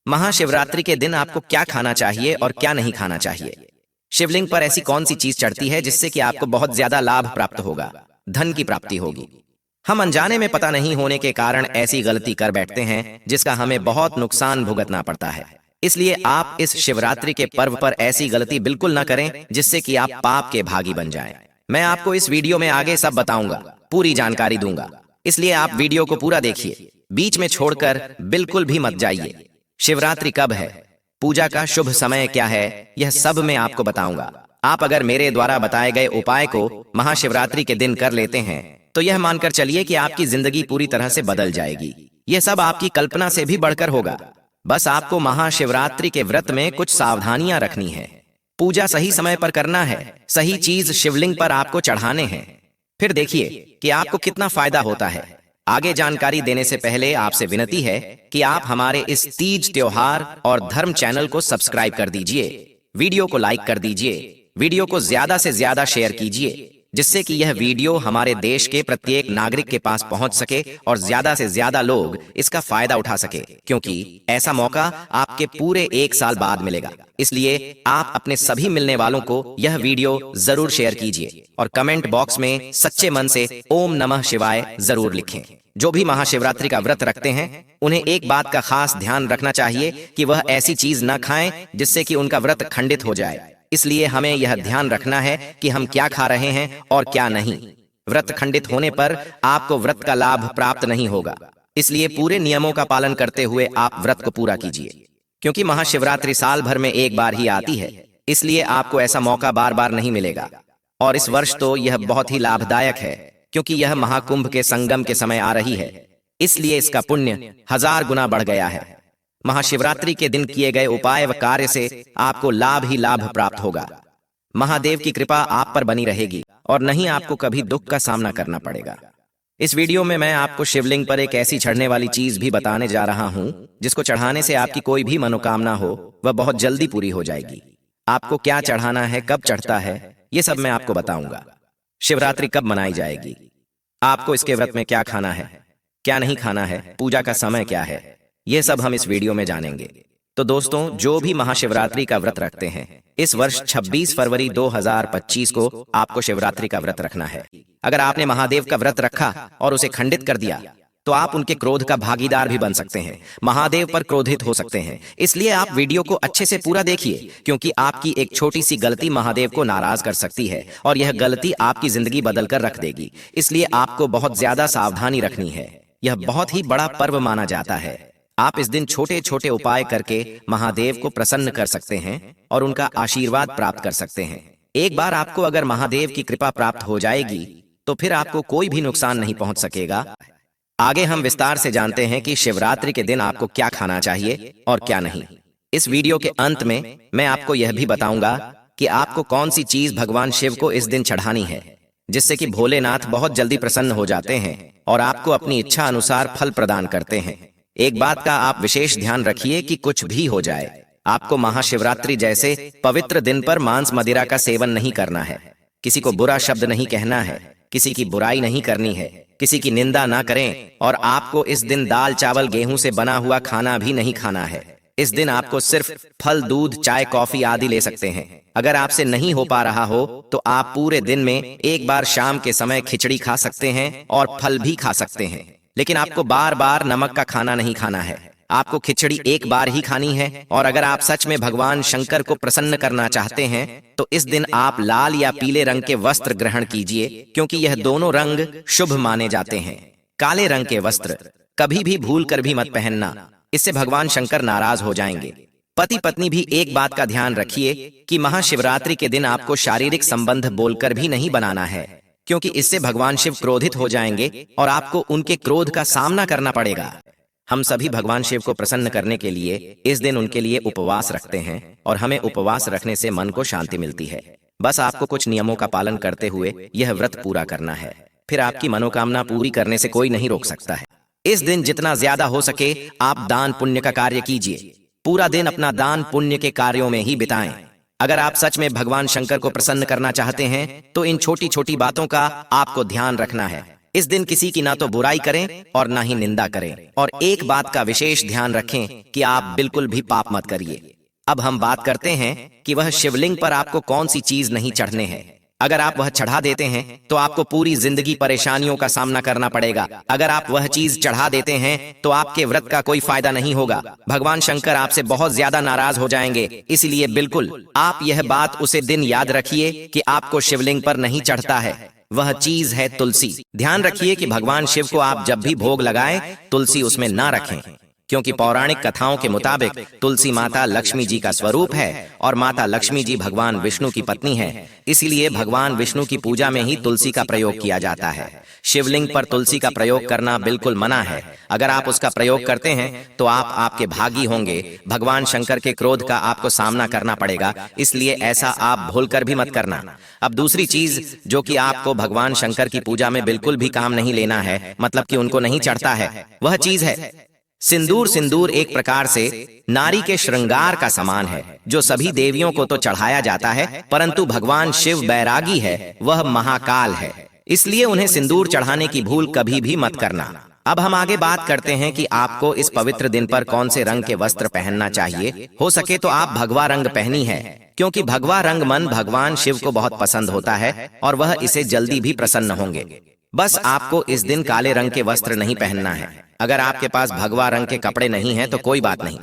महाशिवरात्रि के दिन आपको क्या खाना चाहिए और क्या नहीं खाना चाहिए। शिवलिंग पर ऐसी कौन सी चीज चढ़ती है जिससे कि आपको बहुत ज्यादा लाभ प्राप्त होगा, धन की प्राप्ति होगी। हम अनजाने में पता नहीं होने के कारण ऐसी गलती कर बैठते हैं जिसका हमें बहुत नुकसान भुगतना पड़ता है। इसलिए आप इस शिवरात्रि के पर्व पर ऐसी गलती बिल्कुल न करें जिससे कि आप पाप के भागी बन जाएं। मैं आपको इस वीडियो में आगे सब बताऊंगा, पूरी जानकारी दूंगा, इसलिए आप वीडियो को पूरा देखिए, बीच में छोड़कर बिल्कुल भी मत जाइए। शिवरात्रि कब है, पूजा का शुभ समय क्या है, यह सब मैं आपको बताऊंगा। आप अगर मेरे द्वारा बताए गए उपाय को महाशिवरात्रि के दिन कर लेते हैं तो यह मानकर चलिए कि आपकी जिंदगी पूरी तरह से बदल जाएगी। यह सब आपकी कल्पना से भी बढ़कर होगा। बस आपको महाशिवरात्रि के व्रत में कुछ सावधानियां रखनी है। पूजा सही समय पर करना है, सही चीज शिवलिंग पर आपको चढ़ाने हैं। फिर देखिए कि आपको कितना फायदा होता है। आगे जानकारी देने से पहले आपसे विनती है कि आप हमारे इस तीज त्योहार और धर्म चैनल को सब्सक्राइब कर दीजिए, वीडियो को लाइक कर दीजिए, वीडियो को ज्यादा से ज्यादा शेयर कीजिए, जिससे कि यह वीडियो हमारे देश के प्रत्येक नागरिक के पास पहुंच सके और ज्यादा से ज्यादा लोग इसका फायदा उठा सके, क्योंकि ऐसा मौका आपके पूरे 1 साल बाद मिलेगा। इसलिए आप अपने सभी मिलने वालों को यह वीडियो जरूर शेयर कीजिए और कमेंट बॉक्स में सच्चे मन से ओम नमः शिवाय जरूर लिखें। जो भी महाशिवरात्रि का व्रत रखते हैं उन्हें एक बात का खास ध्यान रखना चाहिए कि वह ऐसी चीज न खाएं जिससे कि उनका व्रत खंडित हो जाए। इसलिए हमें यह ध्यान रखना है कि हम क्या खा रहे हैं और क्या नहीं। व्रत खंडित होने पर आपको व्रत का लाभ प्राप्त नहीं होगा। इसलिए पूरे नियमों का पालन करते हुए आप व्रत को पूरा कीजिए, क्योंकि महाशिवरात्रि साल भर में एक बार ही आती है। इसलिए आपको ऐसा मौका बार बार नहीं मिलेगा। और इस वर्ष तो यह बहुत ही लाभदायक है, क्योंकि यह महाकुंभ के संगम के समय आ रही है। इसलिए इसका पुण्य 1000 गुना बढ़ गया है। महाशिवरात्रि के दिन किए गए उपाय व कार्य से आपको लाभ ही लाभ प्राप्त होगा। महादेव की कृपा आप पर बनी रहेगी और नहीं आपको कभी दुख का सामना करना पड़ेगा। इस वीडियो में मैं आपको शिवलिंग पर एक ऐसी चढ़ने वाली चीज भी बताने जा रहा हूं जिसको चढ़ाने से आपकी कोई भी मनोकामना हो वह बहुत जल्दी पूरी हो जाएगी। आपको क्या चढ़ाना है, कब चढ़ता है, ये सब मैं आपको बताऊंगा। शिवरात्रि कब मनाई जाएगी, आपको इसके व्रत में क्या खाना है, क्या नहीं खाना है, पूजा का समय क्या है, ये सब हम इस वीडियो में जानेंगे। तो दोस्तों, जो भी महाशिवरात्रि का व्रत रखते हैं, इस वर्ष 26 फरवरी 2025 को आपको शिवरात्रि का व्रत रखना है। अगर आपने महादेव का व्रत रखा और उसे खंडित कर दिया तो आप उनके क्रोध का भागीदार भी बन सकते हैं, महादेव पर क्रोधित हो सकते हैं। इसलिए आप वीडियो को अच्छे से पूरा देखिए, क्योंकि आपकी एक छोटी सी गलती महादेव को नाराज कर सकती है और यह गलती आपकी जिंदगी बदल कर रख देगी। इसलिए आपको बहुत ज्यादा सावधानी रखनी है। यह बहुत ही बड़ा पर्व माना जाता है। आप इस दिन छोटे छोटे उपाय करके महादेव को प्रसन्न कर सकते हैं और उनका आशीर्वाद प्राप्त कर सकते हैं। एक बार आपको अगर महादेव की कृपा प्राप्त हो जाएगी तो फिर आपको कोई भी नुकसान नहीं पहुंच सकेगा। आगे हम विस्तार से जानते हैं कि शिवरात्रि के दिन आपको क्या खाना चाहिए और क्या नहीं। इस वीडियो के अंत में मैं आपको यह भी बताऊंगा कि आपको कौन सी चीज भगवान शिव को इस दिन चढ़ानी है, जिससे कि भोलेनाथ बहुत जल्दी प्रसन्न हो जाते हैं और आपको अपनी इच्छा अनुसार फल प्रदान करते हैं। एक बात का आप विशेष ध्यान रखिए कि कुछ भी हो जाए, आपको महाशिवरात्रि जैसे पवित्र दिन पर मांस मदिरा का सेवन नहीं करना है, किसी को बुरा शब्द नहीं कहना है, किसी की बुराई नहीं करनी है, किसी की निंदा ना करें और आपको इस दिन दाल चावल गेहूं से बना हुआ खाना भी नहीं खाना है। इस दिन आपको सिर्फ फल, दूध, चाय, कॉफी आदि ले सकते हैं। अगर आपसे नहीं हो पा रहा हो तो आप पूरे दिन में एक बार शाम के समय खिचड़ी खा सकते हैं और फल भी खा सकते हैं, लेकिन आपको बार बार नमक का खाना नहीं खाना है। आपको खिचड़ी एक बार ही खानी है। और अगर आप सच में भगवान शंकर को प्रसन्न करना चाहते हैं तो इस दिन आप लाल या पीले रंग के वस्त्र ग्रहण कीजिए, क्योंकि यह दोनों रंग शुभ माने जाते हैं। काले रंग के वस्त्र कभी भी भूल कर भी मत पहनना, इससे भगवान शंकर नाराज हो जाएंगे। पति पत्नी भी एक बात का ध्यान रखिए कि महाशिवरात्रि के दिन आपको शारीरिक संबंध बोलकर भी नहीं बनाना है, क्योंकि इससे भगवान शिव क्रोधित हो जाएंगे और आपको उनके क्रोध का सामना करना पड़ेगा। हम सभी भगवान शिव को प्रसन्न करने के लिए इस दिन उनके लिए उपवास रखते हैं और हमें उपवास रखने से मन को शांति मिलती है। बस आपको कुछ नियमों का पालन करते हुए यह व्रत पूरा करना है, फिर आपकी मनोकामना पूरी करने से कोई नहीं रोक सकता है। इस दिन जितना ज्यादा हो सके आप दान पुण्य का कार्य कीजिए। पूरा दिन अपना दान पुण्य के कार्यों में ही बिताएं। अगर आप सच में भगवान शंकर को प्रसन्न करना चाहते हैं तो इन छोटी छोटी बातों का आपको ध्यान रखना है। इस दिन किसी की ना तो बुराई करें और ना ही निंदा करें। और एक बात का विशेष ध्यान रखें कि आप बिल्कुल भी पाप मत करिए। अब हम बात करते हैं कि वह शिवलिंग पर आपको कौन सी चीज नहीं चढ़ने हैं। अगर आप वह चढ़ा देते हैं तो आपको पूरी जिंदगी परेशानियों का सामना करना पड़ेगा। अगर आप वह चीज चढ़ा देते हैं तो आपके व्रत का कोई फायदा नहीं होगा। भगवान शंकर आपसे बहुत ज्यादा नाराज हो जाएंगे। इसलिए बिल्कुल आप यह बात उसे दिन याद रखिए कि आपको शिवलिंग पर नहीं चढ़ता है। वह चीज है तुलसी। ध्यान रखिए कि भगवान शिव को आप जब भी भोग लगाएं तुलसी उसमें ना रखें, क्योंकि पौराणिक कथाओं के मुताबिक तुलसी माता लक्ष्मी जी का स्वरूप है और माता लक्ष्मी जी भगवान विष्णु की पत्नी है। इसलिए भगवान विष्णु की पूजा में ही तुलसी का प्रयोग किया जाता है। शिवलिंग पर तुलसी का प्रयोग करना बिल्कुल मना है। अगर आप उसका प्रयोग करते हैं तो आप आपके भागी होंगे। भगवान शंकर के क्रोध का आपको सामना करना पड़ेगा, इसलिए ऐसा आप भूलकर भी मत करना। अब दूसरी चीज जो कि आपको भगवान शंकर की पूजा में बिल्कुल भी काम नहीं लेना है, मतलब कि उनको नहीं चढ़ता है, वह चीज है सिंदूर। सिंदूर एक प्रकार से नारी के श्रृंगार का समान है, जो सभी देवियों को तो चढ़ाया जाता है, परंतु भगवान शिव बैरागी है, वह महाकाल है, इसलिए उन्हें सिंदूर चढ़ाने की भूल कभी भी मत करना। अब हम आगे बात करते हैं कि आपको इस पवित्र दिन पर कौन से रंग के वस्त्र पहनना चाहिए। हो सके तो आप भगवा रंग पहनी है, क्योंकि भगवा रंग मन भगवान शिव को बहुत पसंद होता है और वह इसे जल्दी भी प्रसन्न होंगे। बस आपको इस दिन काले रंग के वस्त्र नहीं पहनना है। अगर आपके पास भगवा रंग के कपड़े नहीं हैं तो कोई बात नहीं,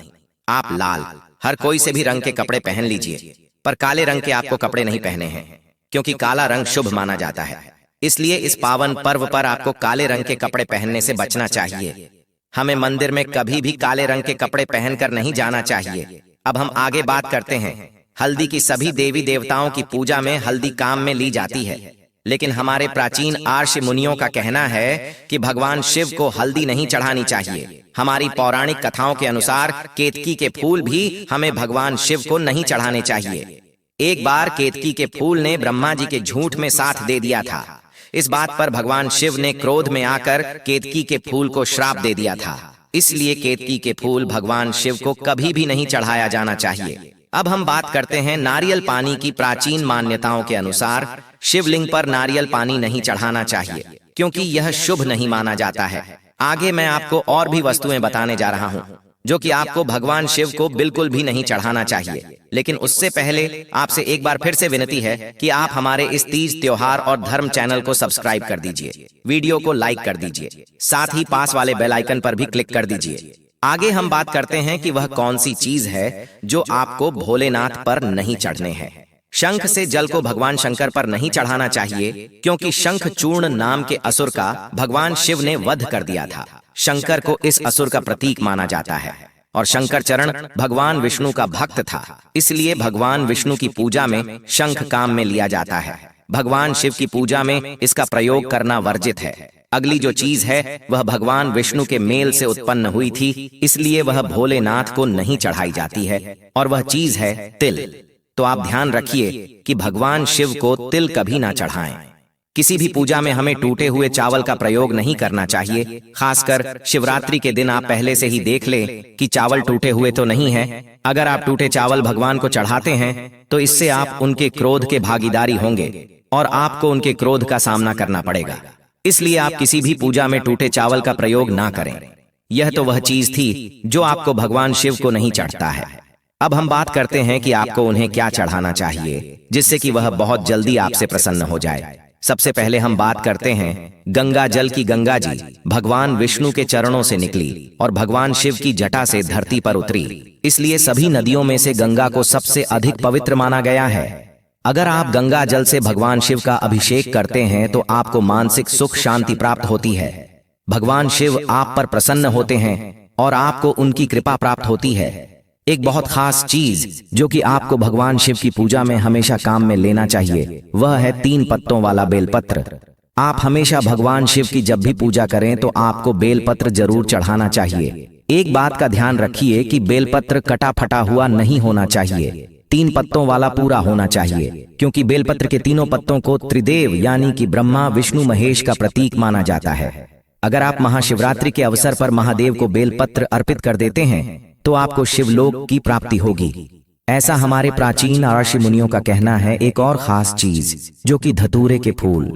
आप लाल हर कोई से भी रंग के कपड़े पहन लीजिए, पर काले रंग के आपको कपड़े नहीं पहने हैं, क्योंकि काला रंग शुभ माना जाता है। इसलिए इस पावन पर्व पर आपको काले रंग के कपड़े पहनने से बचना चाहिए। हमें मंदिर में कभी भी काले रंग के कपड़े पहनकर नहीं जाना चाहिए। अब हम आगे बात करते हैं। हल्दी की सभी देवी देवताओं की पूजा में हल्दी काम में ली जाती है, लेकिन हमारे प्राचीन आर्ष मुनियों का कहना है कि भगवान शिव को हल्दी नहीं चढ़ानी चाहिए। हमारी पौराणिक कथाओं के अनुसार केतकी के फूल भी हमें भगवान शिव को नहीं चढ़ाने चाहिए। एक बार केतकी के फूल ने ब्रह्मा जी के झूठ में साथ दे दिया था। इस बात पर भगवान शिव ने क्रोध में आकर केतकी के फूल को श्राप दे दिया था। इसलिए केतकी के फूल भगवान शिव को कभी भी नहीं चढ़ाया जाना चाहिए। अब हम बात करते हैं नारियल पानी की। प्राचीन मान्यताओं के अनुसार शिवलिंग पर नारियल पानी नहीं चढ़ाना चाहिए, क्योंकि यह शुभ नहीं माना जाता है। आगे मैं आपको और भी वस्तुएं बताने जा रहा हूं जो कि आपको भगवान शिव को बिल्कुल भी नहीं चढ़ाना चाहिए। लेकिन उससे पहले आपसे एक बार फिर से विनती है कि आप हमारे इस तीज त्योहार और धर्म चैनल को सब्सक्राइब कर दीजिए, वीडियो को लाइक कर दीजिए, साथ ही पास वाले बेल आइकन पर भी क्लिक कर दीजिए। आगे हम बात करते हैं कि वह कौन सी चीज है जो आपको भोलेनाथ पर नहीं चढ़ने हैं। शंख से जल को भगवान शंकर पर नहीं चढ़ाना चाहिए, क्योंकि शंख चूर्ण नाम के असुर का भगवान शिव ने वध कर दिया था। शंकर को इस असुर का प्रतीक माना जाता है और शंकर चरण भगवान विष्णु का भक्त था, इसलिए भगवान विष्णु की पूजा में शंख काम में लिया जाता है। भगवान शिव की पूजा में इसका प्रयोग करना वर्जित है। अगली जो चीज है वह भगवान विष्णु के मेल से उत्पन्न हुई थी, इसलिए वह भोलेनाथ को नहीं चढ़ाई जाती है, और वह चीज है तिल। तो आप ध्यान रखिए कि भगवान शिव को तिल कभी ना चढ़ाएं। किसी भी पूजा में हमें टूटे हुए चावल का प्रयोग नहीं करना चाहिए। खासकर शिवरात्रि के दिन आप पहले से ही देख लें कि चावल टूटे हुए तो नहीं है। अगर आप टूटे चावल भगवान को चढ़ाते हैं तो इससे आप उनके क्रोध के भागीदारी होंगे और आपको उनके क्रोध का सामना करना पड़ेगा। इसलिए आप किसी भी पूजा में टूटे चावल का प्रयोग ना करें। यह तो वह चीज थी जो आपको भगवान शिव को नहीं चढ़ता है। अब हम बात करते हैं कि आपको उन्हें क्या चढ़ाना चाहिए जिससे कि वह बहुत जल्दी आपसे प्रसन्न हो जाए। सबसे पहले हम बात करते हैं गंगा जल की। गंगा जी भगवान विष्णु के चरणों से निकली और भगवान शिव की जटा से धरती पर उतरी, इसलिए सभी नदियों में से गंगा को सबसे अधिक पवित्र माना गया है। अगर आप गंगा जल से भगवान शिव का अभिषेक करते हैं तो आपको मानसिक सुख शांति प्राप्त होती है। भगवान शिव आप पर प्रसन्न होते हैं और आपको उनकी कृपा प्राप्त होती है। एक बहुत खास चीज जो कि आपको भगवान शिव की पूजा में हमेशा काम में लेना चाहिए, वह है 3 पत्तों वाला बेलपत्र। आप हमेशा भगवान शिव की जब भी पूजा करें तो आपको बेलपत्र जरूर चढ़ाना चाहिए। एक बात का ध्यान रखिए कि बेलपत्र कटा फटा हुआ नहीं होना चाहिए, 3 पत्तों वाला पूरा होना चाहिए, क्योंकि बेलपत्र के तीनों पत्तों को त्रिदेव यानी कि ब्रह्मा विष्णु महेश का प्रतीक माना जाता है। अगर आप महाशिवरात्रि के अवसर पर महादेव को बेलपत्र अर्पित कर देते हैं तो आपको शिवलोक की प्राप्ति होगी। ऐसा हमारे प्राचीन ऋषि मुनियों का कहना है। एक और खास चीज जो कि धतूरे के फूल।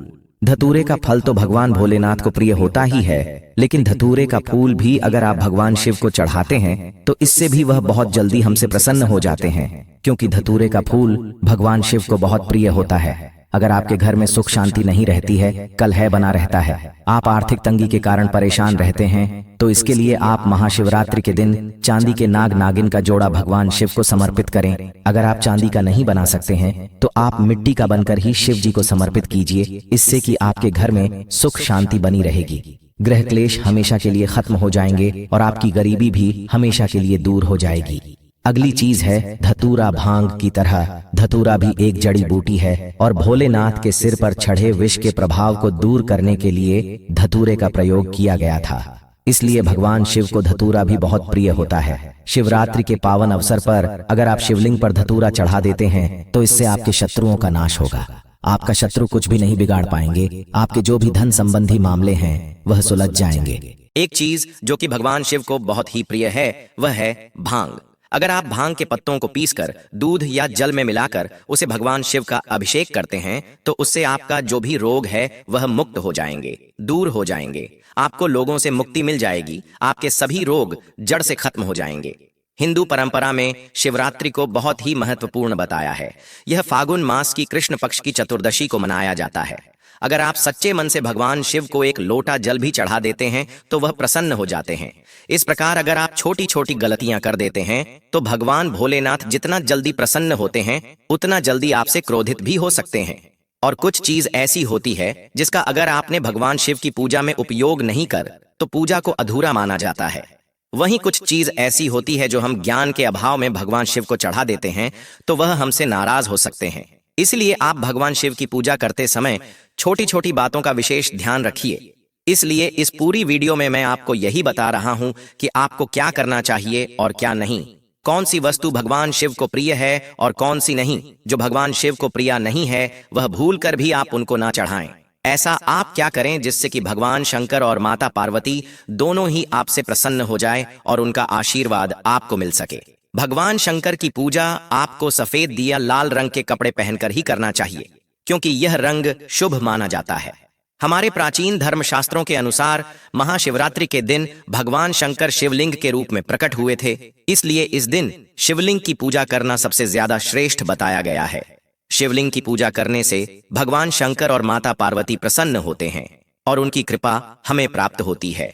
धतूरे का फल तो भगवान भोलेनाथ को प्रिय होता ही है, लेकिन धतूरे का फूल भी अगर आप भगवान शिव को चढ़ाते हैं तो इससे भी वह बहुत जल्दी हमसे प्रसन्न हो जाते हैं, क्योंकि धतूरे का फूल भगवान शिव को बहुत प्रिय होता है। अगर आपके घर में सुख शांति नहीं रहती है, कलह बना रहता है, आप आर्थिक तंगी के कारण परेशान रहते हैं, तो इसके लिए आप महाशिवरात्रि के दिन चांदी के नाग नागिन का जोड़ा भगवान शिव को समर्पित करें। अगर आप चांदी का नहीं बना सकते हैं तो आप मिट्टी का बनकर ही शिव जी को समर्पित कीजिए, इससे कि आपके घर में सुख शांति बनी रहेगी, ग्रह क्लेश हमेशा के लिए खत्म हो जाएंगे और आपकी गरीबी भी हमेशा के लिए दूर हो जाएगी। अगली चीज है धतूरा। भांग की तरह धतूरा भी एक जड़ी बूटी है और भोलेनाथ के सिर पर चढ़े विष के प्रभाव को दूर करने के लिए धतूरे का प्रयोग किया गया था। इसलिए भगवान शिव को धतूरा भी बहुत प्रिय होता है। शिवरात्रि के पावन अवसर पर अगर आप शिवलिंग पर धतूरा चढ़ा देते हैं तो इससे आपके शत्रुओं का नाश होगा। आपका शत्रु कुछ भी नहीं बिगाड़ पाएंगे। आपके जो भी धन संबंधी मामले हैं वह सुलझ जाएंगे। एक चीज जो कि भगवान शिव को बहुत ही प्रिय है वह है भांग। अगर आप भांग के पत्तों को पीसकर दूध या जल में मिलाकर उसे भगवान शिव का अभिषेक करते हैं तो उससे आपका जो भी रोग है वह मुक्त हो जाएंगे, दूर हो जाएंगे। आपको लोगों से मुक्ति मिल जाएगी, आपके सभी रोग जड़ से खत्म हो जाएंगे। हिंदू परंपरा में शिवरात्रि को बहुत ही महत्वपूर्ण बताया है। यह फागुन मास की कृष्ण पक्ष की चतुर्दशी को मनाया जाता है। अगर आप सच्चे मन से भगवान शिव को एक लोटा जल भी चढ़ा देते हैं तो वह प्रसन्न हो जाते हैं। इस प्रकार अगर आप छोटी छोटी गलतियां कर देते हैं तो भगवान भोलेनाथ जितना जल्दी प्रसन्न होते हैं उतना जल्दी आपसे क्रोधित भी हो सकते हैं। और कुछ चीज ऐसी होती है जिसका अगर आपने भगवान शिव की पूजा में उपयोग नहीं कर तो पूजा को अधूरा माना जाता है। वहीं कुछ चीज ऐसी होती है जो हम ज्ञान के अभाव में भगवान शिव को चढ़ा देते हैं तो वह हमसे नाराज हो सकते हैं। इसलिए आप भगवान शिव की पूजा करते समय छोटी छोटी बातों का विशेष ध्यान रखिए। इसलिए इस पूरी वीडियो में मैं आपको यही बता रहा हूं कि आपको क्या करना चाहिए और क्या नहीं, कौन सी वस्तु भगवान शिव को प्रिय है और कौन सी नहीं। जो भगवान शिव को प्रिय नहीं है वह भूल कर भी आप उनको ना चढ़ाएं। ऐसा आप क्या करें जिससे कि भगवान शंकर और माता पार्वती दोनों ही आपसे प्रसन्न हो जाए और उनका आशीर्वाद आपको मिल सके। भगवान शंकर की पूजा आपको सफेद दिया लाल रंग के कपड़े पहनकर ही करना चाहिए, क्योंकि यह रंग शुभ माना जाता है। हमारे प्राचीन धर्मशास्त्रों के अनुसार महाशिवरात्रि के दिन भगवान शंकर शिवलिंग के रूप में प्रकट हुए थे, इसलिए इस दिन शिवलिंग की पूजा करना सबसे ज्यादा श्रेष्ठ बताया गया है। शिवलिंग की पूजा करने से भगवान शंकर और माता पार्वती प्रसन्न होते हैं और उनकी कृपा हमें प्राप्त होती है।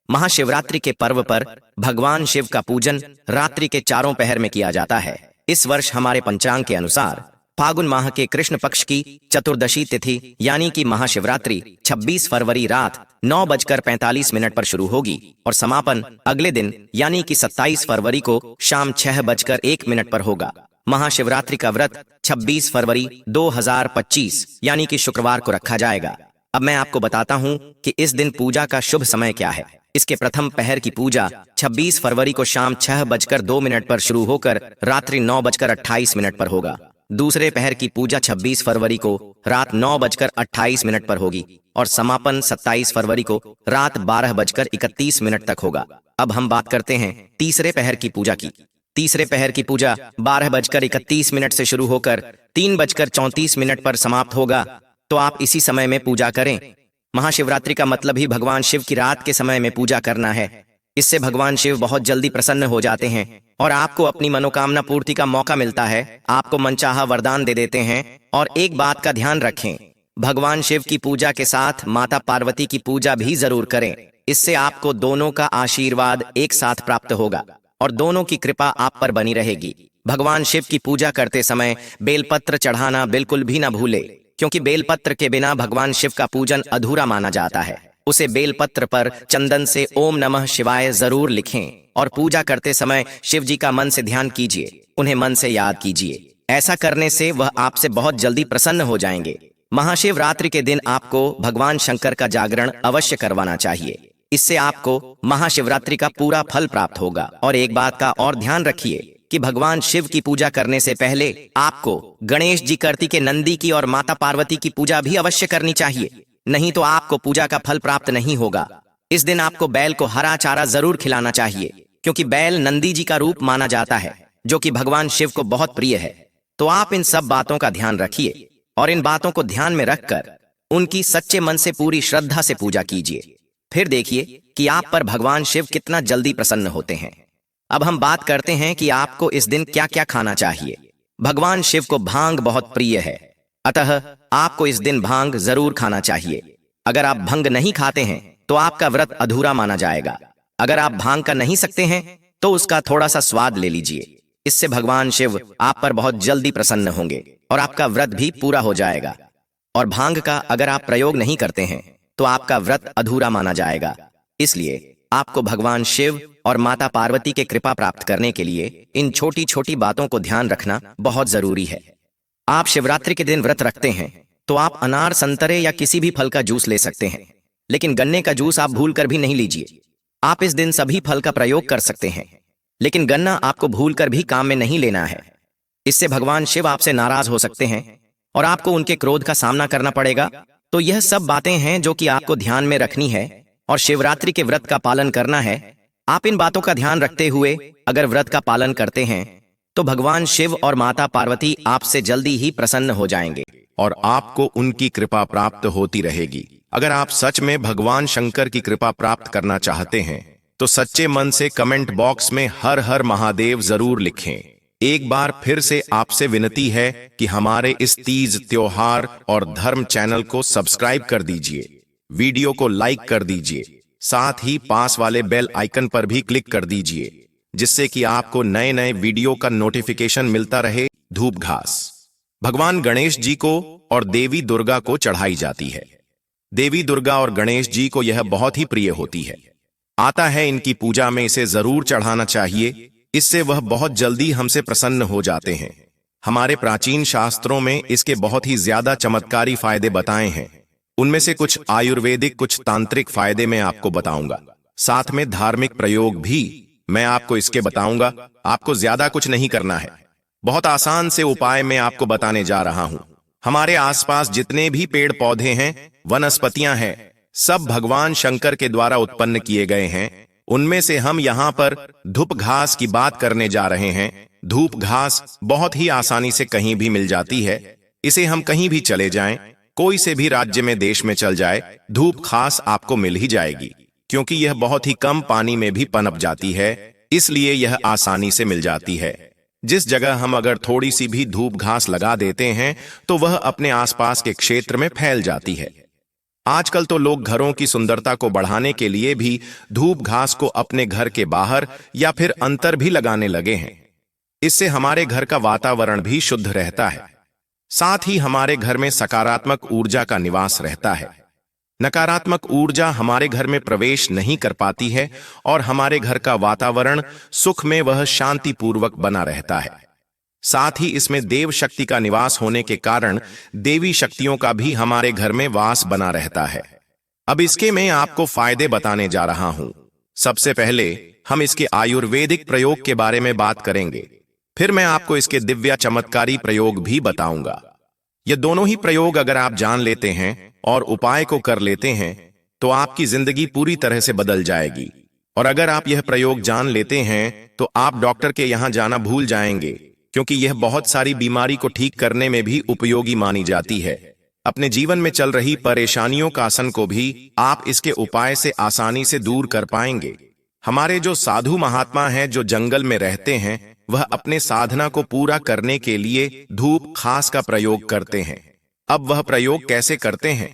महाशिवरात्रि के पर्व पर भगवान शिव का पूजन रात्रि के चारों पहर में किया जाता है। इस वर्ष हमारे पंचांग के अनुसार फागुन माह के कृष्ण पक्ष की चतुर्दशी तिथि यानी कि महाशिवरात्रि 26 फरवरी रात 9:45 पर शुरू होगी और समापन अगले दिन यानी कि 27 फरवरी को शाम 6:01 पर होगा। महाशिवरात्रि का व्रत 26 फरवरी 2025 यानी कि शुक्रवार को रखा जाएगा। अब मैं आपको बताता हूँ कि इस दिन पूजा का शुभ समय क्या है। इसके प्रथम पहर की पूजा 26 फरवरी को शाम 6:02 पर शुरू होकर रात्रि 9:28 पर होगा। दूसरे पहर की पूजा 26 फरवरी को रात 9:28 पर होगी और समापन 27 फरवरी को रात 12:31 तक होगा। अब हम बात करते हैं तीसरे पहर की पूजा की। तीसरे पहर की पूजा 12:31 से शुरू होकर 3:34 पर समाप्त होगा, तो आप इसी समय में पूजा करें। महाशिवरात्रि का मतलब ही भगवान शिव की रात के समय में पूजा करना है। इससे भगवान शिव बहुत जल्दी प्रसन्न हो जाते हैं और आपको अपनी मनोकामना पूर्ति का मौका मिलता है। आपको मनचाहा वरदान दे देते हैं। और एक बात का ध्यान रखें, भगवान शिव की पूजा के साथ माता पार्वती की पूजा भी जरूर करें। इससे आपको दोनों का आशीर्वाद एक साथ प्राप्त होगा और दोनों की कृपा आप पर बनी रहेगी। भगवान शिव की पूजा करते समय बेलपत्र चढ़ाना बिल्कुल भी न भूले, क्योंकि बेलपत्र के बिना भगवान शिव का पूजन अधूरा माना जाता है। उसे बेलपत्र पर चंदन से ओम नमः शिवाय जरूर लिखें और पूजा करते समय शिव जी का मन से ध्यान कीजिए, उन्हें मन से याद कीजिए। ऐसा करने से वह आपसे बहुत जल्दी प्रसन्न हो जाएंगे। महाशिवरात्रि के दिन आपको भगवान शंकर का जागरण अवश्य करवाना चाहिए। इससे आपको महाशिवरात्रि का पूरा फल प्राप्त होगा। और एक बात का और ध्यान रखिए कि भगवान शिव की पूजा करने से पहले आपको गणेश जी, कार्तिकेय, नंदी की और माता पार्वती की पूजा भी अवश्य करनी चाहिए, नहीं तो आपको पूजा का फल प्राप्त नहीं होगा। इस दिन आपको बैल को हरा चारा जरूर खिलाना चाहिए, क्योंकि बैल नंदी जी का रूप माना जाता है, जो कि भगवान शिव को बहुत प्रिय है। तो आप इन सब बातों का ध्यान रखिए और इन बातों को ध्यान में रखकर उनकी सच्चे मन से पूरी श्रद्धा से पूजा कीजिए। फिर देखिए कि आप पर भगवान शिव कितना जल्दी प्रसन्न होते हैं। अब हम बात करते हैं कि आपको इस दिन क्या क्या खाना चाहिए। भगवान शिव को भांग बहुत प्रिय है, अतः आपको इस दिन भांग जरूर खाना चाहिए। अगर आप भंग नहीं खाते हैं तो आपका व्रत अधूरा माना जाएगा। अगर आप भांग का नहीं सकते हैं तो उसका थोड़ा सा स्वाद ले लीजिए। इससे भगवान शिव आप पर बहुत जल्दी प्रसन्न होंगे और आपका व्रत भी पूरा हो जाएगा। और भांग का अगर आप प्रयोग नहीं करते हैं तो आपका व्रत अधूरा माना जाएगा। इसलिए आपको भगवान शिव और माता पार्वती के कृपा प्राप्त करने के लिए इन छोटी छोटी बातों को ध्यान रखना बहुत जरूरी है। आप शिवरात्रि के दिन व्रत रखते हैं तो आप अनार, संतरे या किसी भी फल का जूस ले सकते हैं, लेकिन गन्ने का जूस आप भूल कर भी नहीं लीजिए। आप इस दिन सभी फल का प्रयोग कर सकते हैं, लेकिन गन्ना आपको भूल कर भी काम में नहीं लेना है। इससे भगवान शिव आपसे नाराज हो सकते हैं और आपको उनके क्रोध का सामना करना पड़ेगा। तो यह सब बातें हैं जो कि आपको ध्यान में रखनी है और शिवरात्रि के व्रत का पालन करना है। आप इन बातों का ध्यान रखते हुए अगर व्रत का पालन करते हैं तो भगवान शिव और माता पार्वती आपसे जल्दी ही प्रसन्न हो जाएंगे और आपको उनकी कृपा प्राप्त होती रहेगी। अगर आप सच में भगवान शंकर की कृपा प्राप्त करना चाहते हैं तो सच्चे मन से कमेंट बॉक्स में हर हर महादेव जरूर लिखें। एक बार फिर से आपसे विनती है कि हमारे इस तीज त्योहार और धर्म चैनल को सब्सक्राइब कर दीजिए, वीडियो को लाइक कर दीजिए, साथ ही पास वाले बेल आइकन पर भी क्लिक कर दीजिए, जिससे कि आपको नए नए वीडियो का नोटिफिकेशन मिलता रहे। धूप घास भगवान गणेश जी को और देवी दुर्गा को चढ़ाई जाती है। देवी दुर्गा और गणेश जी को यह बहुत ही प्रिय होती है। आता है इनकी पूजा में इसे जरूर चढ़ाना चाहिए, इससे वह बहुत जल्दी हमसे प्रसन्न हो जाते हैं। हमारे प्राचीन शास्त्रों में इसके बहुत ही ज्यादा चमत्कारी फायदे बताए हैं। उनमें से कुछ आयुर्वेदिक, कुछ तांत्रिक फायदे मैं आपको बताऊंगा, साथ में धार्मिक प्रयोग भी मैं आपको इसके बताऊंगा। आपको ज्यादा कुछ नहीं करना है, बहुत आसान से उपाय मैं आपको बताने जा रहा हूं। हमारे आसपास जितने भी पेड़ पौधे हैं, वनस्पतियां हैं, सब भगवान शंकर के द्वारा उत्पन्न किए गए हैं। उनमें से हम यहाँ पर धूप घास की बात करने जा रहे हैं। धूप घास बहुत ही आसानी से कहीं भी मिल जाती है। इसे हम कहीं भी चले जाएं, कोई से भी राज्य में, देश में चल जाए, धूप घास आपको मिल ही जाएगी, क्योंकि यह बहुत ही कम पानी में भी पनप जाती है, इसलिए यह आसानी से मिल जाती है। जिस जगह हम अगर थोड़ी सी भी धूप घास लगा देते हैं तो वह अपने आसपास के क्षेत्र में फैल जाती है। आजकल तो लोग घरों की सुंदरता को बढ़ाने के लिए भी धूप घास को अपने घर के बाहर या फिर अंदर भी लगाने लगे हैं। इससे हमारे घर का वातावरण भी शुद्ध रहता है, साथ ही हमारे घर में सकारात्मक ऊर्जा का निवास रहता है। नकारात्मक ऊर्जा हमारे घर में प्रवेश नहीं कर पाती है और हमारे घर का वातावरण सुख में वह शांतिपूर्वक बना रहता है। साथ ही इसमें देव शक्ति का निवास होने के कारण देवी शक्तियों का भी हमारे घर में वास बना रहता है। अब इसके मैं आपको फायदे बताने जा रहा हूं। सबसे पहले हम इसके आयुर्वेदिक प्रयोग के बारे में बात करेंगे, फिर मैं आपको इसके दिव्य चमत्कारी प्रयोग भी बताऊंगा। ये दोनों ही प्रयोग अगर आप जान लेते हैं और उपाय को कर लेते हैं तो आपकी जिंदगी पूरी तरह से बदल जाएगी। और अगर आप यह प्रयोग जान लेते हैं तो आप डॉक्टर के यहां जाना भूल जाएंगे, क्योंकि यह बहुत सारी बीमारी को ठीक करने में भी उपयोगी मानी जाती है। अपने जीवन में चल रही परेशानियों का आसन को भी आप इसके उपाय से आसानी से दूर कर पाएंगे। हमारे जो साधु महात्मा हैं जो जंगल में रहते हैं, वह अपने साधना को पूरा करने के लिए धूप घास का प्रयोग करते हैं। अब वह प्रयोग कैसे करते हैं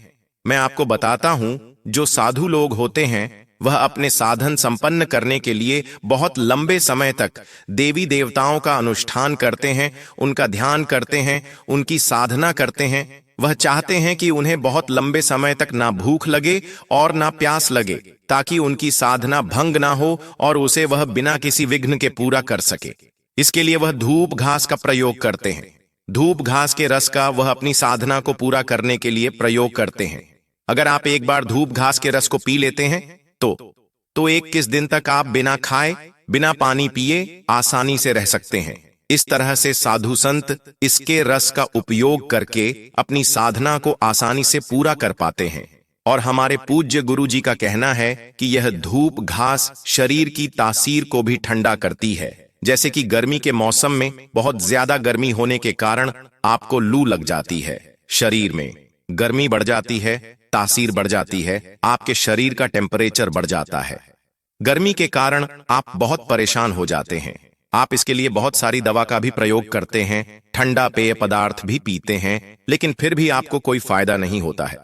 मैं आपको बताता हूं। जो साधु लोग होते हैं वह अपने साधन संपन्न करने के लिए बहुत लंबे समय तक देवी देवताओं का अनुष्ठान करते हैं, उनका ध्यान करते हैं, उनकी साधना करते हैं। वह चाहते हैं कि उन्हें बहुत लंबे समय तक ना भूख लगे और ना प्यास लगे, ताकि उनकी साधना भंग ना हो और उसे वह बिना किसी विघ्न के पूरा कर सके। इसके लिए वह धूप घास का प्रयोग करते हैं। धूप घास के रस का वह अपनी साधना को पूरा करने के लिए प्रयोग करते हैं। अगर आप एक बार धूप घास के रस को पी लेते हैं तो 21 दिन तक आप बिना खाए, बिना पानी पिए आसानी से रह सकते हैं। इस तरह से साधु संत इसके रस का उपयोग करके अपनी साधना को आसानी से पूरा कर पाते हैं। और हमारे पूज्य गुरु जी का कहना है कि यह धूप घास शरीर की तासीर को भी ठंडा करती है। जैसे कि गर्मी के मौसम में बहुत ज्यादा गर्मी होने के कारण आपको लू लग जाती है शरीर में, गर्मी बढ़ जाती है, तासीर बढ़ जाती है, आपके शरीर का टेम्परेचर बढ़ जाता है। गर्मी के कारण आप बहुत परेशान हो जाते हैं। आप इसके लिए बहुत सारी दवा का भी प्रयोग करते हैं, ठंडा पेय पदार्थ भी पीते हैं, लेकिन फिर भी आपको कोई फायदा नहीं होता है।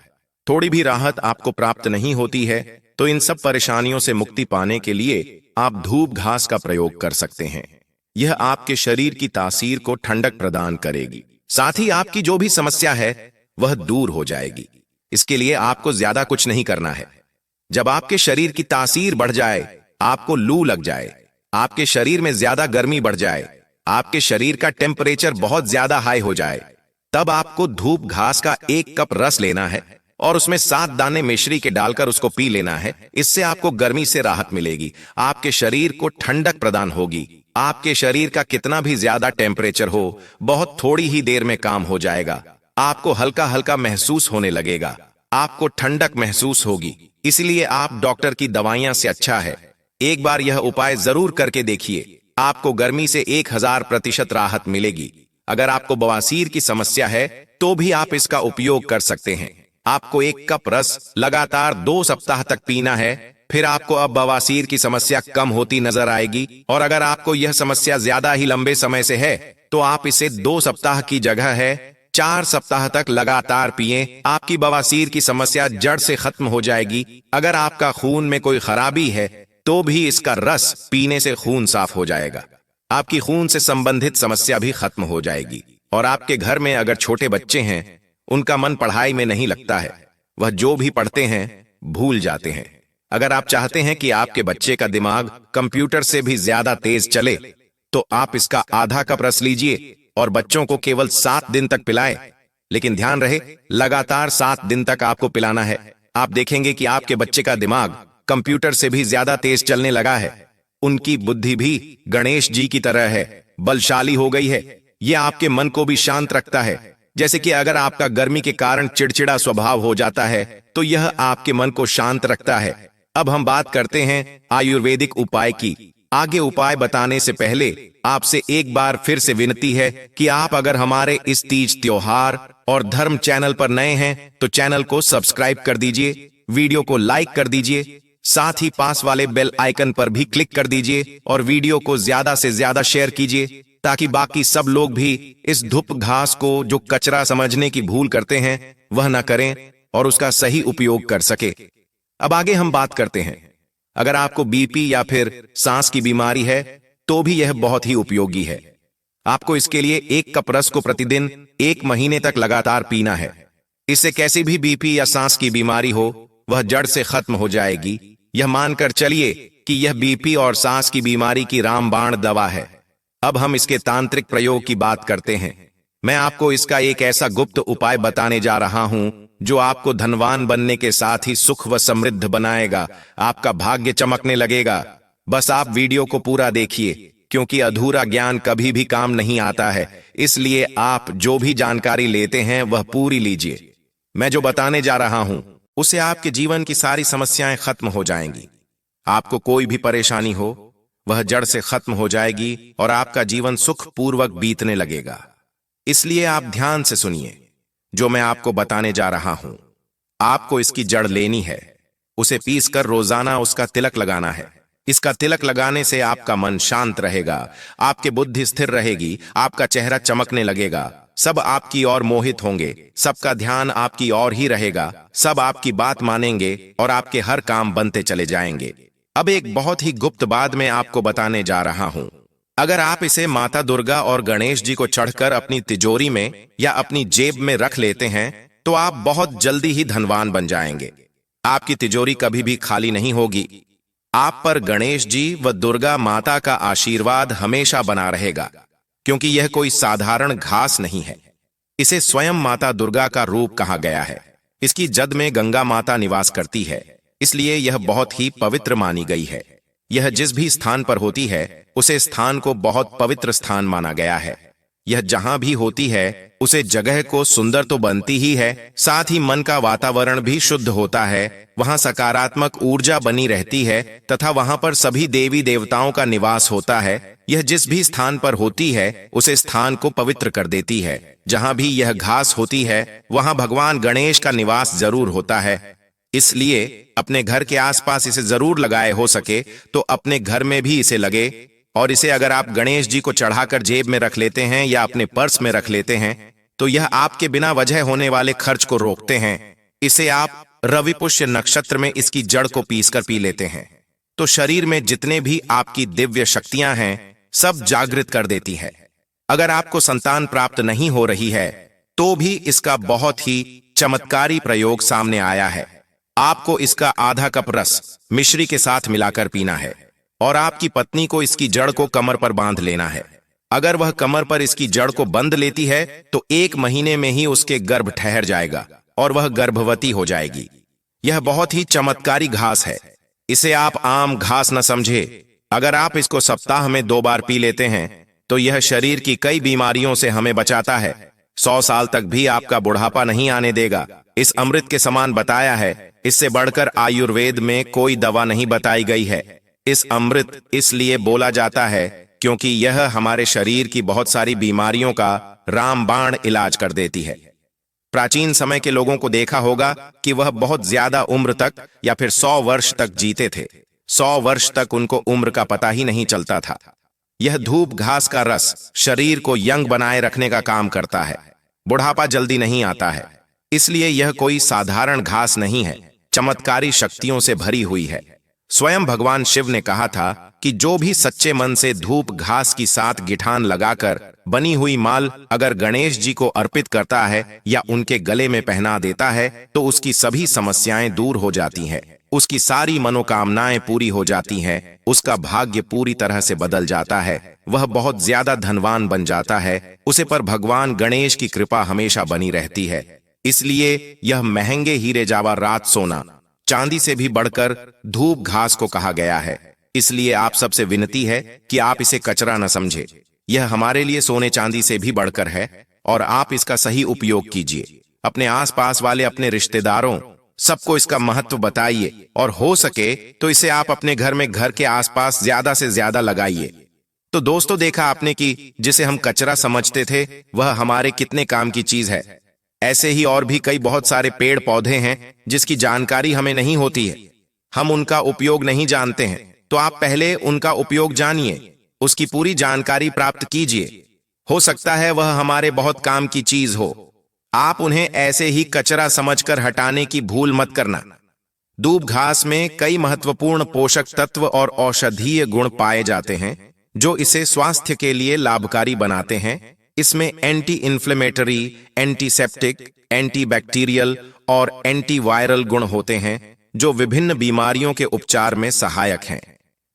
थोड़ी भी राहत आपको प्राप्त नहीं होती है। तो इन सब परेशानियों से मुक्ति पाने के लिए आप धूप घास का प्रयोग कर सकते हैं। यह आपके शरीर की तासीर को ठंडक प्रदान करेगी, साथ ही आपकी जो भी समस्या है वह दूर हो जाएगी। इसके लिए आपको ज्यादा कुछ नहीं करना है। जब आपके शरीर की तासीर बढ़ जाए, आपको लू लग जाए, आपके शरीर में ज्यादा गर्मी बढ़ जाए, आपके शरीर का टेम्परेचर बहुत ज्यादा हाई हो जाए, तब आपको धूप घास का 1 कप रस लेना है और उसमें 7 दाने मिश्री के डालकर उसको पी लेना है। इससे आपको गर्मी से राहत मिलेगी, आपके शरीर को ठंडक प्रदान होगी। आपके शरीर का कितना भी ज्यादा टेम्परेचर हो, बहुत थोड़ी ही देर में काम हो जाएगा। आपको हल्का हल्का महसूस होने लगेगा, आपको ठंडक महसूस होगी। इसलिए आप डॉक्टर की दवाइयां से अच्छा है एक बार यह उपाय जरूर करके देखिए। आपको गर्मी से 1000% राहत मिलेगी। अगर आपको बवासीर की समस्या है तो भी आप इसका उपयोग कर सकते हैं। आपको 1 कप रस लगातार 2 सप्ताह तक पीना है, फिर आपको अब बवासीर की समस्या कम होती नजर आएगी। और अगर आपको यह समस्या ज्यादा ही लंबे समय से है तो आप इसे 2 सप्ताह की जगह है 4 सप्ताह तक लगातार पिएं। आपकी बवासीर की समस्या जड़ से खत्म हो जाएगी। अगर आपका खून में कोई खराबी है तो भी इसका रस पीने से खून साफ हो जाएगा। आपकी खून से संबंधित समस्या भी खत्म हो जाएगी। और आपके घर में अगर छोटे बच्चे हैं, उनका मन पढ़ाई में नहीं लगता है, वह जो भी पढ़ते हैं भूल जाते हैं। अगर आप चाहते हैं कि आपके बच्चे का दिमाग कंप्यूटर से भी ज्यादा तेज चले तो आप इसका आधा कप रस लीजिए और बच्चों को केवल 7 दिन तक पिलाएं। लेकिन ध्यान रहे, लगातार 7 दिन तक आपको पिलाना है। आप देखेंगे कि आपके बच्चे का दिमाग कंप्यूटर से भी ज्यादा तेज चलने लगा है। उनकी बुद्धि भी गणेश जी की तरह है, बलशाली हो गई है। यह आपके मन को भी शांत रखता है। जैसे कि अगर आपका गर्मी के कारण चिड़चिड़ा स्वभाव हो जाता है तो यह आपके मन को शांत रखता है। अब हम बात करते हैं आयुर्वेदिक उपाय की। आगे उपाय बताने से पहले आपसे एक बार फिर से विनती है कि आप अगर हमारे इस तीज त्योहार और धर्म चैनल पर नए हैं तो चैनल को सब्सक्राइब कर दीजिए, वीडियो को लाइक कर दीजिए, साथ ही पास वाले बेल आइकन पर भी क्लिक कर दीजिए और वीडियो को ज्यादा से ज्यादा शेयर कीजिए ताकि बाकी सब लोग भी इस धूप घास को जो कचरा समझने की भूल करते हैं वह न करें और उसका सही उपयोग कर सके। अब आगे हम बात करते हैं। अगर आपको बीपी या फिर सांस की बीमारी है तो भी यह बहुत ही उपयोगी है। आपको इसके लिए 1 कप रस को प्रतिदिन 1 महीने तक लगातार पीना है। इससे कैसी भी बीपी या सांस की बीमारी हो वह जड़ से खत्म हो जाएगी। यह मानकर चलिए कि यह बीपी और सांस की बीमारी की रामबाण दवा है। अब हम इसके तांत्रिक प्रयोग की बात करते हैं। मैं आपको इसका एक ऐसा गुप्त उपाय बताने जा रहा हूं जो आपको धनवान बनने के साथ ही सुख व समृद्ध बनाएगा। आपका भाग्य चमकने लगेगा। बस आप वीडियो को पूरा देखिए, क्योंकि अधूरा ज्ञान कभी भी काम नहीं आता है। इसलिए आप जो भी जानकारी लेते हैं वह पूरी लीजिए। मैं जो बताने जा रहा हूं उससे आपके जीवन की सारी समस्याएं खत्म हो जाएंगी। आपको कोई भी परेशानी हो वह जड़ से खत्म हो जाएगी और आपका जीवन सुखपूर्वक बीतने लगेगा। इसलिए आप ध्यान से सुनिए जो मैं आपको बताने जा रहा हूं। आपको इसकी जड़ लेनी है, उसे पीसकर रोजाना उसका तिलक लगाना है। इसका तिलक लगाने से आपका मन शांत रहेगा, आपकी बुद्धि स्थिर रहेगी, आपका चेहरा चमकने लगेगा, सब आपकी ओर मोहित होंगे, सबका ध्यान आपकी ओर ही रहेगा, सब आपकी बात मानेंगे और आपके हर काम बनते चले जाएंगे। अब एक बहुत ही गुप्त बात मैं आपको बताने जा रहा हूं। अगर आप इसे माता दुर्गा और गणेश जी को चढ़कर अपनी तिजोरी में या अपनी जेब में रख लेते हैं तो आप बहुत जल्दी ही धनवान बन जाएंगे। आपकी तिजोरी कभी भी खाली नहीं होगी। आप पर गणेश जी व दुर्गा माता का आशीर्वाद हमेशा बना रहेगा, क्योंकि यह कोई साधारण घास नहीं है। इसे स्वयं माता दुर्गा का रूप कहा गया है। इसकी जद में गंगा माता निवास करती है, इसलिए यह बहुत ही पवित्र मानी गई है। यह जिस भी स्थान पर होती है उसे स्थान को बहुत पवित्र स्थान माना गया है। यह जहां भी होती है उसे जगह को सुंदर तो बनती ही है, साथ ही मन का वातावरण भी शुद्ध होता है। वहां सकारात्मक ऊर्जा बनी रहती है तथा वहां पर सभी देवी देवताओं का निवास होता है। यह जिस भी स्थान पर होती है उसे स्थान को पवित्र कर देती है। जहां भी यह घास होती है वहां भगवान गणेश का निवास जरूर होता है। इसलिए अपने घर के आसपास इसे जरूर लगाए, हो सके तो अपने घर में भी इसे लगे। और इसे अगर आप गणेश जी को चढ़ाकर जेब में रख लेते हैं या अपने पर्स में रख लेते हैं तो यह आपके बिना वजह होने वाले खर्च को रोकते हैं। इसे आप रवि पुष्य नक्षत्र में इसकी जड़ को पीसकर पी लेते हैं तो शरीर में जितने भी आपकी दिव्य शक्तियां हैं सब जागृत कर देती है। अगर आपको संतान प्राप्त नहीं हो रही है तो भी इसका बहुत ही चमत्कारी प्रयोग सामने आया है। आपको इसका आधा कप रस मिश्री के साथ मिलाकर पीना है और आपकी पत्नी को इसकी जड़ को कमर पर बांध लेना है। अगर वह कमर पर इसकी जड़ को बंध लेती है तो 1 महीने में ही उसके गर्भ ठहर जाएगा और वह गर्भवती हो जाएगी। यह बहुत ही चमत्कारी घास है। इसे आप आम घास न समझे। अगर आप इसको सप्ताह में 2 बार पी लेते हैं तो यह शरीर की कई बीमारियों से हमें बचाता है। 100 साल तक भी आपका बुढ़ापा नहीं आने देगा। इस अमृत के समान बताया है। इससे बढ़कर आयुर्वेद में कोई दवा नहीं बताई गई है। इस अमृत इसलिए बोला जाता है क्योंकि यह हमारे शरीर की बहुत सारी बीमारियों का रामबाण इलाज कर देती है। प्राचीन समय के लोगों को देखा होगा कि वह बहुत ज्यादा उम्र तक या फिर 100 वर्ष तक जीते थे। 100 वर्ष तक उनको उम्र का पता ही नहीं चलता था। यह धूप घास का रस शरीर को यंग बनाए रखने का काम करता है। बुढ़ापा जल्दी नहीं आता है। इसलिए यह कोई साधारण घास नहीं है, चमत्कारी शक्तियों से भरी हुई है। स्वयं भगवान शिव ने कहा था कि जो भी सच्चे मन से धूप घास की साथ गिठान लगाकर बनी हुई माल अगर गणेश जी को अर्पित करता है या उनके गले में पहना देता है तो उसकी सभी समस्याएं दूर हो जाती हैं, उसकी सारी मनोकामनाएं पूरी हो जाती हैं, उसका भाग्य पूरी तरह से बदल जाता है, वह बहुत ज्यादा धनवान बन जाता है। उसे पर भगवान गणेश की कृपा हमेशा बनी रहती है। इसलिए यह महंगे हीरे जवाहरात सोना चांदी से भी बढ़कर धूप घास को कहा गया है। इसलिए आप सबसे विनती है कि आप इसे कचरा न समझे। यह हमारे लिए सोने चांदी से भी बढ़कर है और आप इसका सही उपयोग कीजिए। अपने आसपास वाले अपने रिश्तेदारों सबको इसका महत्व बताइए और हो सके तो इसे आप अपने घर में घर के आसपास ज्यादा से ज्यादा लगाइए। तो दोस्तों, देखा आपने कि जिसे हम कचरा समझते थे वह हमारे कितने काम की चीज है। ऐसे ही और भी कई बहुत सारे पेड़ पौधे हैं जिसकी जानकारी हमें नहीं होती है। हम उनका उपयोग नहीं जानते हैं तो आप पहले उनका उपयोग जानिए, उसकी पूरी जानकारी प्राप्त कीजिए। हो सकता है वह हमारे बहुत काम की चीज हो। आप उन्हें ऐसे ही कचरा समझकर हटाने की भूल मत करना। दूब घास में कई महत्वपूर्ण पोषक तत्व और औषधीय गुण पाए जाते हैं जो इसे स्वास्थ्य के लिए लाभकारी बनाते हैं। इसमें एंटी इन्फ्लेमेटरी, एंटीसेप्टिक, एंटीबैक्टीरियल और एंटीवायरल गुण होते हैं जो विभिन्न बीमारियों के उपचार में सहायक हैं।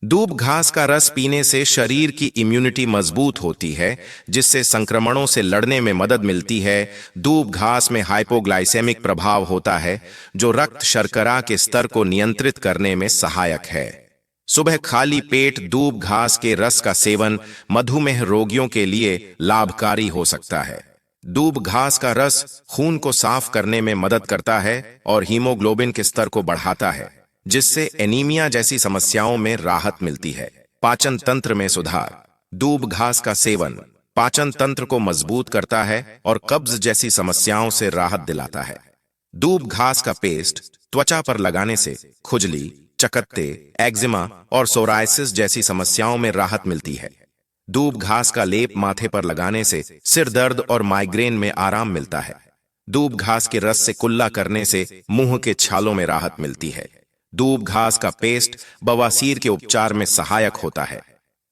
दूब घास का रस पीने से शरीर की इम्यूनिटी मजबूत होती है जिससे संक्रमणों से लड़ने में मदद मिलती है। दूब घास में हाइपोग्लाइसेमिक प्रभाव होता है जो रक्त शर्करा के स्तर को नियंत्रित करने में सहायक है। सुबह खाली पेट दूब घास के रस का सेवन मधुमेह रोगियों के लिए लाभकारी हो सकता है। दूब घास का रस खून को साफ करने में मदद करता है और हीमोग्लोबिन के स्तर को बढ़ाता है जिससे एनीमिया जैसी समस्याओं में राहत मिलती है। पाचन तंत्र में सुधार। दूब घास का सेवन पाचन तंत्र को मजबूत करता है और कब्ज जैसी समस्याओं से राहत दिलाता है। दूब घास का पेस्ट त्वचा पर लगाने से खुजली, चकत्ते, एक्जिमा और सोरायसिस जैसी समस्याओं में राहत मिलती है। दूब घास का लेप माथे पर लगाने से सिर दर्द और माइग्रेन में आराम मिलता है। दूब घास के रस से कुल्ला करने से मुंह के छालों में राहत मिलती है। दूब घास का पेस्ट बवासीर के उपचार में सहायक होता है।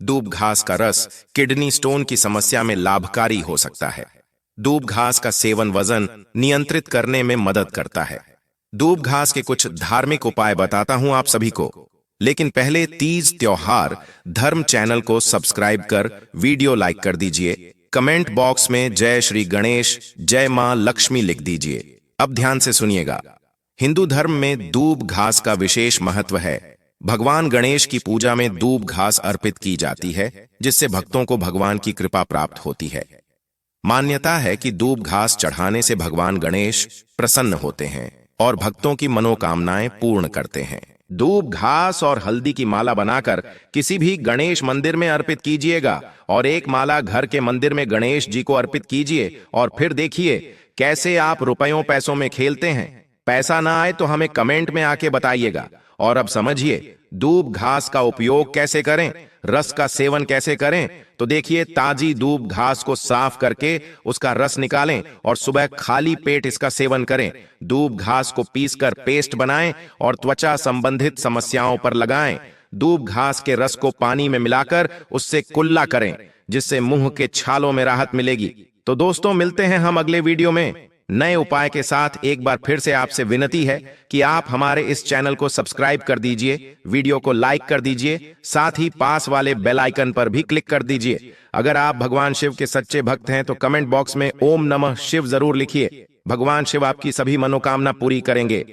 दूब घास का रस किडनी स्टोन की समस्या में लाभकारी हो सकता है। दूब घास का सेवन वजन नियंत्रित करने में मदद करता है। दूब घास के कुछ धार्मिक उपाय बताता हूं आप सभी को, लेकिन पहले तीज त्योहार धर्म चैनल को सब्सक्राइब कर वीडियो लाइक कर दीजिए। कमेंट बॉक्स में जय श्री गणेश, जय मां लक्ष्मी लिख दीजिए। अब ध्यान से सुनिएगा। हिंदू धर्म में दूब घास का विशेष महत्व है। भगवान गणेश की पूजा में दूब घास अर्पित की जाती है जिससे भक्तों को भगवान की कृपा प्राप्त होती है। मान्यता है कि दूब घास चढ़ाने से भगवान गणेश प्रसन्न होते हैं और भक्तों की मनोकामनाएं पूर्ण करते हैं। दूब घास और हल्दी की माला बनाकर किसी भी गणेश मंदिर में अर्पित कीजिएगा और एक माला घर के मंदिर में गणेश जी को अर्पित कीजिए और फिर देखिए कैसे आप रुपयों पैसों में खेलते हैं। पैसा ना आए तो हमें कमेंट में आके बताइएगा। और अब समझिए दूब घास का उपयोग कैसे करें, रस का सेवन कैसे करें। तो देखिए, ताजी दूब घास को साफ करके उसका रस निकालें और सुबह खाली पेट इसका सेवन करें। दूब घास को पीसकर पेस्ट बनाएं और त्वचा संबंधित समस्याओं पर लगाएं। दूब घास के रस को पानी में मिलाकर उससे कुल्ला करें, जिससे मुंह के छालों में राहत मिलेगी। तो दोस्तों, मिलते हैं हम अगले वीडियो में नए उपाय के साथ। एक बार फिर से आपसे विनती है कि आप हमारे इस चैनल को सब्सक्राइब कर दीजिए, वीडियो को लाइक कर दीजिए, साथ ही पास वाले बेल आइकन पर भी क्लिक कर दीजिए। अगर आप भगवान शिव के सच्चे भक्त हैं तो कमेंट बॉक्स में ओम नमः शिव जरूर लिखिए। भगवान शिव आपकी सभी मनोकामना पूरी करेंगे।